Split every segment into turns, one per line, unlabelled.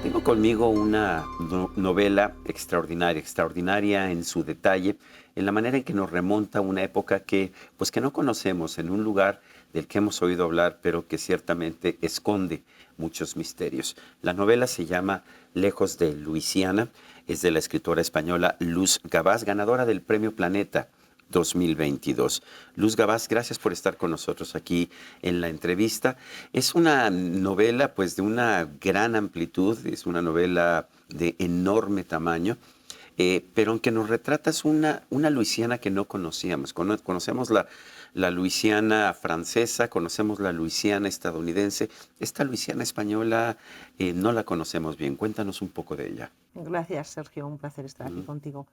Tengo conmigo una novela extraordinaria, extraordinaria en su detalle, en la manera en que nos remonta a una época que no conocemos, en un lugar del que hemos oído hablar, pero que ciertamente esconde muchos misterios. La novela se llama Lejos de Luisiana, es de la escritora española Luz Gabás, ganadora del Premio Planeta 2022. Luz Gabás, gracias por estar con nosotros aquí en la entrevista. Es una novela pues de una gran amplitud, es una novela de enorme tamaño, pero aunque nos retratas una Luisiana que no conocíamos. Conocemos la Luisiana francesa, conocemos la Luisiana estadounidense. Esta Luisiana española no la conocemos bien. Cuéntanos un poco de ella.
Gracias, Sergio. Un placer estar aquí contigo.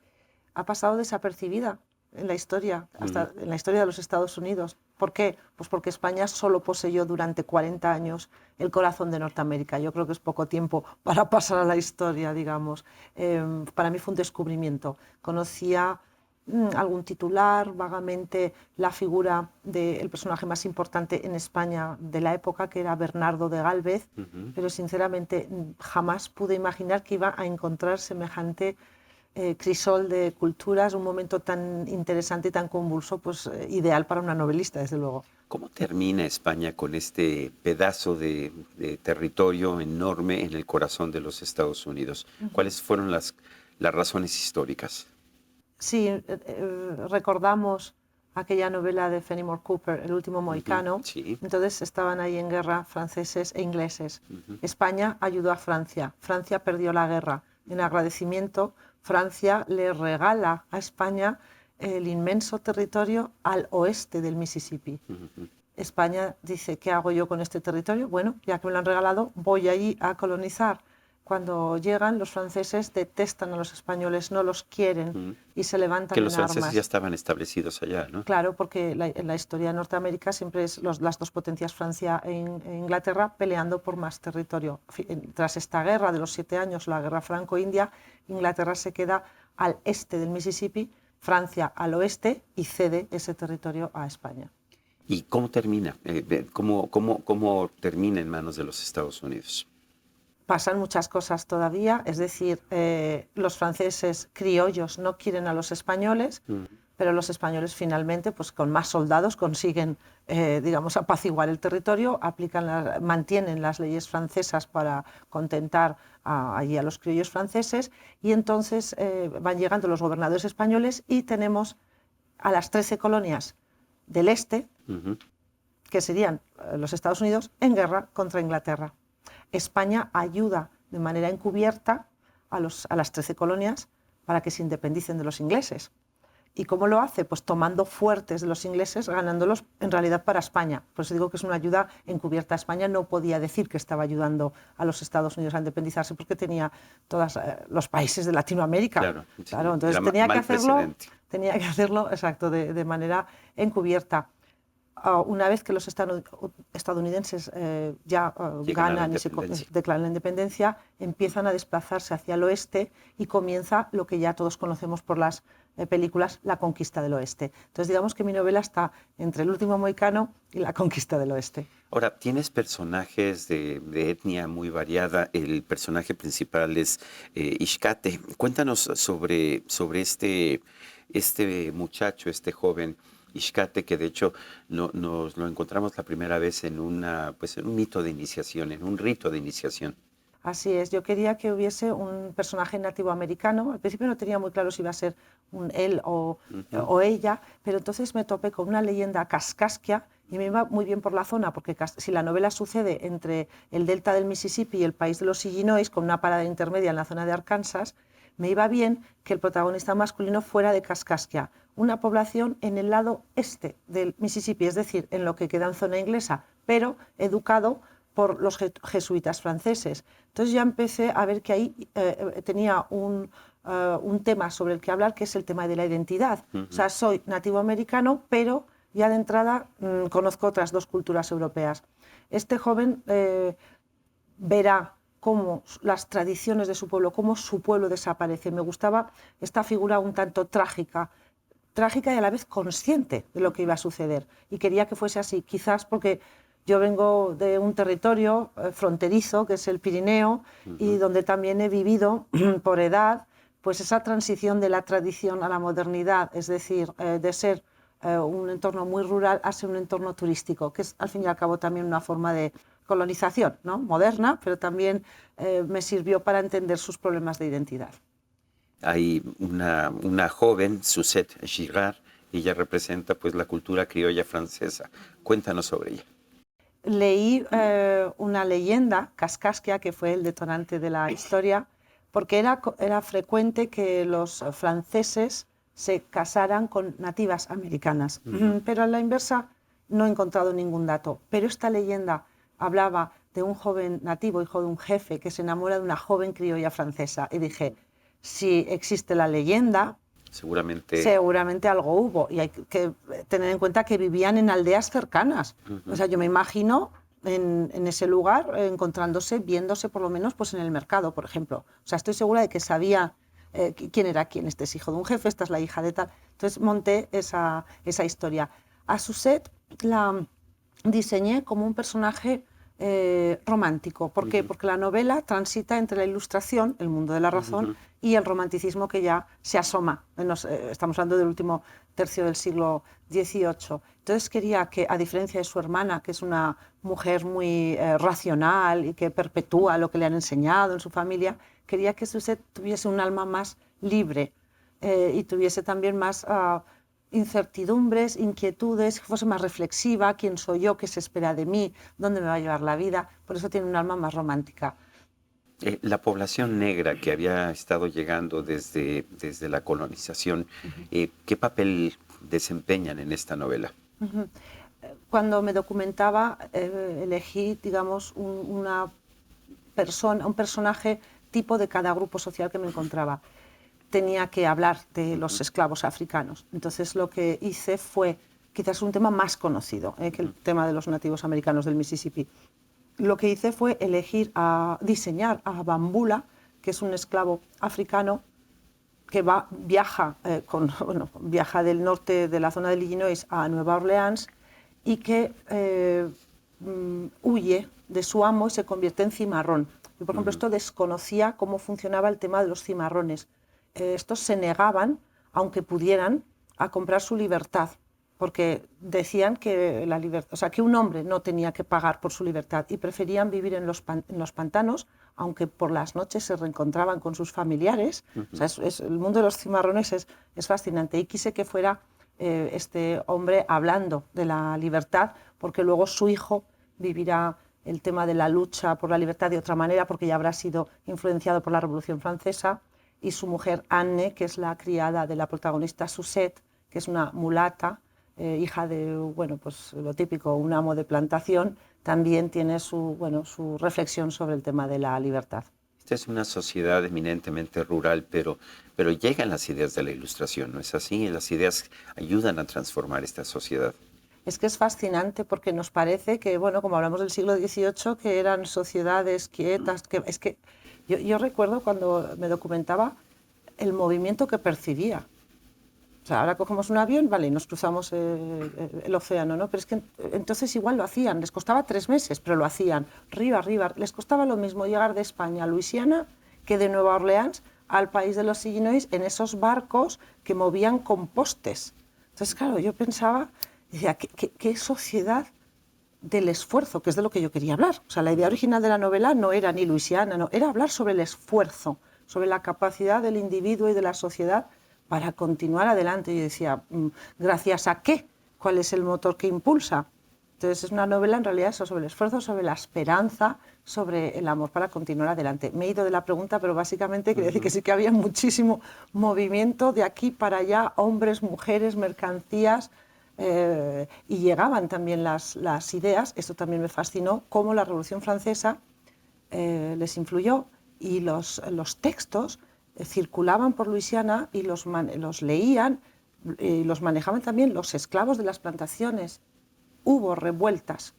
Ha pasado desapercibida en la historia, hasta en la historia de los Estados Unidos. ¿Por qué? Pues porque España solo poseyó durante 40 años el corazón de Norteamérica. Yo creo que es poco tiempo para pasar a la historia, digamos. Para mí fue un descubrimiento. Conocía algún titular, vagamente la figura del personaje más importante en España de la época, que era Bernardo de Gálvez, pero sinceramente jamás pude imaginar que iba a encontrar semejante crisol de culturas, un momento tan interesante y tan convulso, pues ideal para una novelista, desde luego.
¿Cómo termina España con este pedazo de territorio enorme en el corazón de los Estados Unidos? ¿Cuáles fueron las razones históricas?
Sí, recordamos aquella novela de Fenimore Cooper, El último mohicano.
Sí.
Entonces estaban ahí en guerra franceses e ingleses. España ayudó a Francia. Francia perdió la guerra. En agradecimiento, Francia le regala a España el inmenso territorio al oeste del Mississippi. España dice, ¿qué hago yo con este territorio? Bueno, ya que me lo han regalado, voy allí a colonizar. Cuando llegan, los franceses detestan a los españoles, no los quieren y se levantan en armas.
Que los franceses ya estaban establecidos allá, ¿no?
Claro, porque en la historia de Norteamérica siempre es las dos potencias, Francia e Inglaterra, peleando por más territorio. Tras esta guerra de los 7 años, la guerra franco-india, Inglaterra se queda al este del Mississippi, Francia al oeste y cede ese territorio a España.
¿Y cómo termina? ¿Cómo termina en manos de los Estados Unidos?
Pasan muchas cosas todavía, es decir, los franceses criollos no quieren a los españoles, pero los españoles finalmente, pues con más soldados, consiguen, digamos, apaciguar el territorio, mantienen las leyes francesas para contentar allí a los criollos franceses, y entonces van llegando los gobernadores españoles y tenemos a las 13 colonias del este, que serían los Estados Unidos, en guerra contra Inglaterra. España ayuda de manera encubierta a las 13 colonias para que se independicen de los ingleses. ¿Y cómo lo hace? Pues tomando fuertes de los ingleses, ganándolos en realidad para España. Por eso digo que es una ayuda encubierta. España no podía decir que estaba ayudando a los Estados Unidos a independizarse porque tenía todos los países de Latinoamérica.
Claro,
entonces tenía que hacerlo exacto, de manera encubierta. Una vez que los estadounidenses ganan y se declaran la independencia, empiezan a desplazarse hacia el oeste y comienza lo que ya todos conocemos por las películas, la conquista del oeste. Entonces digamos que mi novela está entre El último mohicano y la conquista del oeste.
Ahora, tienes personajes de etnia muy variada. El personaje principal es Ixcate. Cuéntanos sobre este muchacho, este joven Ixcate, que de hecho nos lo encontramos la primera vez en un mito de iniciación, en un rito de iniciación.
Así es, yo quería que hubiese un personaje nativo americano. Al principio no tenía muy claro si iba a ser un él o ella, pero entonces me topé con una leyenda kaskaskia y me iba muy bien por la zona, porque si la novela sucede entre el delta del Mississippi y el país de los Illinois, con una parada intermedia en la zona de Arkansas, me iba bien que el protagonista masculino fuera de Kaskaskia, una población en el lado este del Mississippi, es decir, en lo que queda en zona inglesa, pero educado por los jesuitas franceses. Entonces ya empecé a ver que ahí tenía un tema sobre el que hablar, que es el tema de la identidad. O sea, soy nativo americano, pero ya de entrada conozco otras dos culturas europeas. Este joven verá cómo las tradiciones de su pueblo, cómo su pueblo desaparece. Me gustaba esta figura un tanto trágica y a la vez consciente de lo que iba a suceder. Y quería que fuese así, quizás porque Yo vengo de un territorio fronterizo, que es el Pirineo, y donde también he vivido por edad pues esa transición de la tradición a la modernidad, es decir, de ser un entorno muy rural a ser un entorno turístico, que es al fin y al cabo también una forma de colonización, ¿no? Moderna, pero también me sirvió para entender sus problemas de identidad.
Hay una joven, Suzette Girard, ella representa pues la cultura criolla francesa. Cuéntanos sobre ella.
Leí una leyenda, Kaskaskia, que fue el detonante de la historia, porque era frecuente que los franceses se casaran con nativas americanas, pero a la inversa no he encontrado ningún dato. Pero esta leyenda hablaba de un joven nativo, hijo de un jefe, que se enamora de una joven criolla francesa. Y dije, si existe la leyenda,
Seguramente.
seguramente algo hubo, y hay que tener en cuenta que vivían en aldeas cercanas. O sea, yo me imagino en ese lugar encontrándose, viéndose por lo menos pues en el mercado, por ejemplo. O sea, estoy segura de que sabía quién era quién. Este es hijo de un jefe, esta es la hija de tal. Entonces monté esa historia. A Suzette la diseñé como un personaje romántico. ¿Por qué? Porque la novela transita entre la ilustración, el mundo de la razón, y el romanticismo que ya se asoma. Estamos hablando del último tercio del siglo XVIII. Entonces quería que, a diferencia de su hermana, que es una mujer muy racional y que perpetúa lo que le han enseñado en su familia, quería que Suzette tuviese un alma más libre y tuviese también más incertidumbres, inquietudes, que fuese más reflexiva, quién soy yo, qué se espera de mí, dónde me va a llevar la vida. Por eso tiene un alma más romántica.
La población negra que había estado llegando desde la colonización, ¿qué papel desempeñan en esta novela?
Cuando me documentaba, elegí, digamos, un personaje tipo de cada grupo social que me encontraba. Tenía que hablar de los esclavos africanos. Entonces lo que hice fue quizás un tema más conocido que el tema de los nativos americanos del Mississippi. Lo que hice fue diseñar a Bambula, que es un esclavo africano que viaja del norte de la zona de Illinois a Nueva Orleans y que huye de su amo y se convierte en cimarrón. Y, por ejemplo, esto desconocía cómo funcionaba el tema de los cimarrones. Estos se negaban, aunque pudieran, a comprar su libertad, porque decían que que un hombre no tenía que pagar por su libertad y preferían vivir en los pantanos, aunque por las noches se reencontraban con sus familiares. O sea, el mundo de los cimarrones es fascinante, y quise que fuera este hombre hablando de la libertad, porque luego su hijo vivirá el tema de la lucha por la libertad de otra manera, porque ya habrá sido influenciado por la Revolución Francesa, y su mujer Anne, que es la criada de la protagonista Suzette, que es una mulata, hija de, pues lo típico, un amo de plantación, también tiene su reflexión sobre el tema de la libertad.
Esta es una sociedad eminentemente rural, pero llegan las ideas de la Ilustración, ¿no es así? Las ideas ayudan a transformar esta sociedad.
Es que es fascinante porque nos parece que, como hablamos del siglo XVIII, que eran sociedades quietas, es que yo recuerdo cuando me documentaba el movimiento que percibía. O sea, ahora cogemos un avión, vale, y nos cruzamos el océano, ¿no? Pero es que entonces igual lo hacían, les costaba 3 meses, pero lo hacían, río arriba. Les costaba lo mismo llegar de España a Luisiana que de Nueva Orleans al país de los Illinois en esos barcos que movían con postes. Entonces, claro, yo pensaba, decía, ¿qué sociedad del esfuerzo? Que es de lo que yo quería hablar. O sea, la idea original de la novela no era ni Luisiana, no, era hablar sobre el esfuerzo, sobre la capacidad del individuo y de la sociedad para continuar adelante. Y yo decía, ¿gracias a qué? ¿Cuál es el motor que impulsa? Entonces es una novela en realidad eso, sobre el esfuerzo, sobre la esperanza, sobre el amor para continuar adelante. Me he ido de la pregunta, pero básicamente quiere decir que sí que había muchísimo movimiento de aquí para allá, hombres, mujeres, mercancías, y llegaban también las ideas. Esto también me fascinó, cómo la Revolución Francesa les influyó, y los textos circulaban por Luisiana y los leían y los manejaban también los esclavos de las plantaciones. Hubo revueltas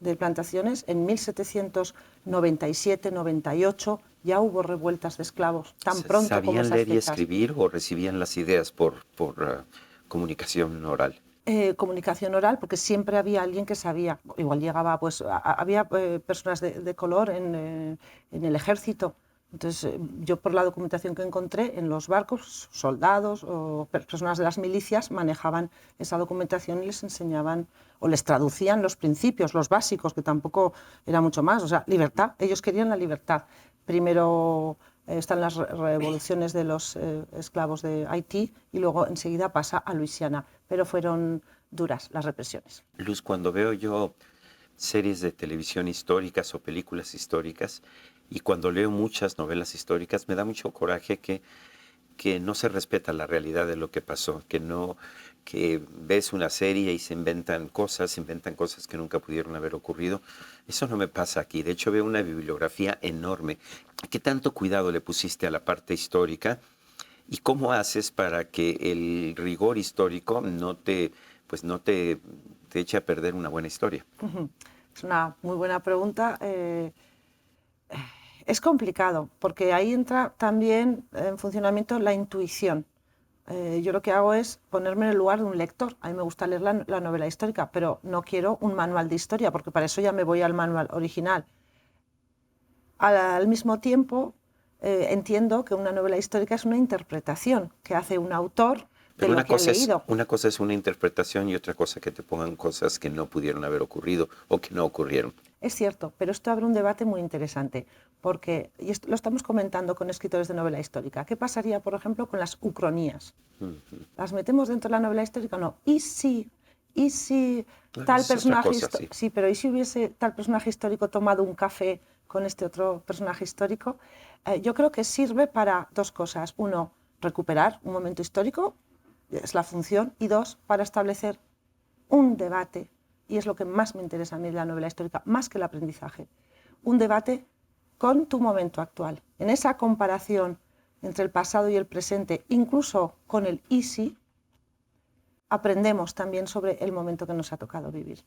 de plantaciones en 1797-98, ya hubo revueltas de esclavos tan pronto como esas
¿Sabían leer y
fechas.
escribir o recibían las ideas por comunicación oral?
comunicación oral, porque siempre había alguien que sabía. Igual llegaba, pues, había personas de color en el ejército. Entonces, yo por la documentación que encontré en los barcos, soldados o personas de las milicias manejaban esa documentación y les enseñaban o les traducían los principios, los básicos, que tampoco era mucho más. O sea, libertad, ellos querían la libertad. Primero están las revoluciones de los esclavos de Haití y luego enseguida pasa a Luisiana, pero fueron duras las represiones.
Luz, cuando veo yo series de televisión históricas o películas históricas y cuando leo muchas novelas históricas, me da mucho coraje que no se respeta la realidad de lo que pasó, que ves una serie y se inventan cosas que nunca pudieron haber ocurrido. Eso no me pasa aquí. De hecho, veo una bibliografía enorme. ¿Qué tanto cuidado le pusiste a la parte histórica? ¿Y cómo haces para que el rigor histórico no te eche a perder una buena historia?
Es una muy buena pregunta. Es complicado, porque ahí entra también en funcionamiento la intuición. Yo lo que hago es ponerme en el lugar de un lector. A mí me gusta leer la novela histórica, pero no quiero un manual de historia, porque para eso ya me voy al manual original. Al mismo tiempo, entiendo que una novela histórica es una interpretación que hace un autor de lo que ha leído.
Una cosa es una interpretación y otra cosa que te pongan cosas que no pudieron haber ocurrido o que no ocurrieron.
Es cierto, pero esto abre un debate muy interesante, porque y esto lo estamos comentando con escritores de novela histórica. ¿Qué pasaría, por ejemplo, con las ucronías? ¿Las metemos dentro de la novela histórica o no? ¿Y si tal personaje histórico? Sí, pero ¿y si hubiese tal personaje histórico tomado un café con este otro personaje histórico? Yo creo que sirve para dos cosas. Uno, recuperar un momento histórico, es la función, y dos, para establecer un debate, y es lo que más me interesa a mí de la novela histórica, más que el aprendizaje, un debate con tu momento actual. En esa comparación entre el pasado y el presente, incluso con el y si, aprendemos también sobre el momento que nos ha tocado vivir.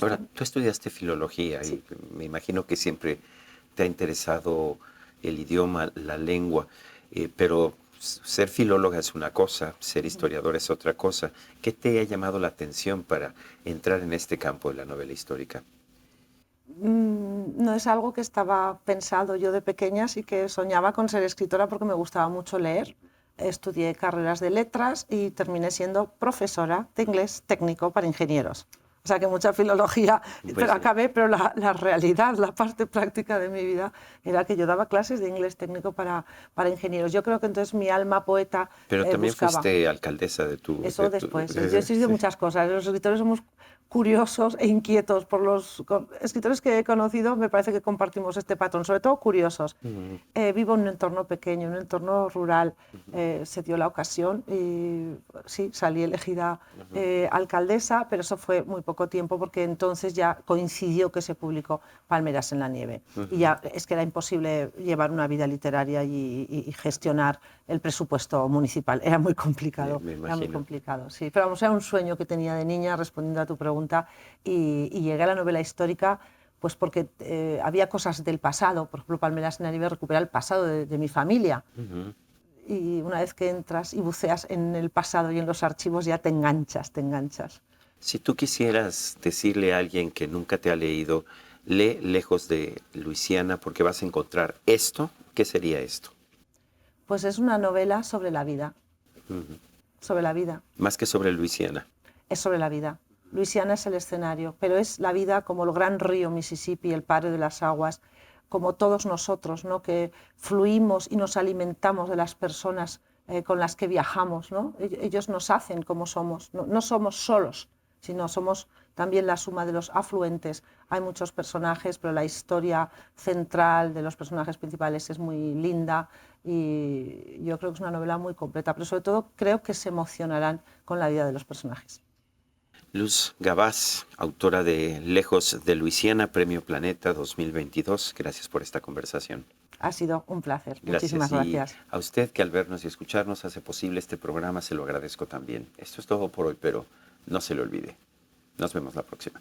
Ahora, tú estudiaste filología
Sí.
y me imagino que siempre te ha interesado el idioma, la lengua, pero ser filóloga es una cosa, ser historiador es otra cosa. ¿Qué te ha llamado la atención para entrar en este campo de la novela histórica?
No es algo que estaba pensado yo de pequeña, sí que soñaba con ser escritora porque me gustaba mucho leer. Estudié carreras de letras y terminé siendo profesora de inglés técnico para ingenieros. O sea que mucha filología, pero la realidad, la parte práctica de mi vida era que yo daba clases de inglés técnico para ingenieros. Yo creo que entonces mi alma poeta
Pero también
buscaba.
fuiste alcaldesa de tu...
Eso después. Yo he estudiado muchas cosas. Los escritores somos curiosos e inquietos por los escritores que he conocido. Me parece que compartimos este patrón, sobre todo curiosos. Vivo en un entorno pequeño, en un entorno rural. Se dio la ocasión y sí, salí elegida alcaldesa, pero eso fue muy poco tiempo porque entonces ya coincidió que se publicó Palmeras en la nieve. Y ya es que era imposible llevar una vida literaria y gestionar el presupuesto municipal. Era muy complicado.
Me
Era muy
imagino.
complicado, sí. Pero vamos, era un sueño que tenía de niña, respondiendo a tu pregunta, y llegué a la novela histórica pues porque había cosas del pasado. Por ejemplo, Palmeras en la nieve recupera el pasado de mi familia. Y una vez que entras y buceas en el pasado y en los archivos, ya te enganchas, te enganchas.
Si tú quisieras decirle a alguien que nunca te ha leído, lee Lejos de Luisiana porque vas a encontrar esto, ¿qué sería esto?
Pues es una novela sobre la vida. Sobre la vida.
Más que sobre Luisiana.
Es sobre la vida. Luisiana es el escenario, pero es la vida como el gran río Mississippi, el padre de las aguas, como todos nosotros, ¿no? Que fluimos y nos alimentamos de las personas con las que viajamos, ¿no? Ellos nos hacen como somos, no somos solos, sino somos también la suma de los afluentes. Hay muchos personajes, pero la historia central de los personajes principales es muy linda y yo creo que es una novela muy completa, pero sobre todo creo que se emocionarán con la vida de los personajes.
Luz Gabás, autora de Lejos de Luisiana, Premio Planeta 2022. Gracias por esta conversación.
Ha sido un placer.
Gracias.
Muchísimas gracias.
Y a usted que al vernos y escucharnos hace posible este programa, se lo agradezco también. Esto es todo por hoy, pero no se lo olvide. Nos vemos la próxima.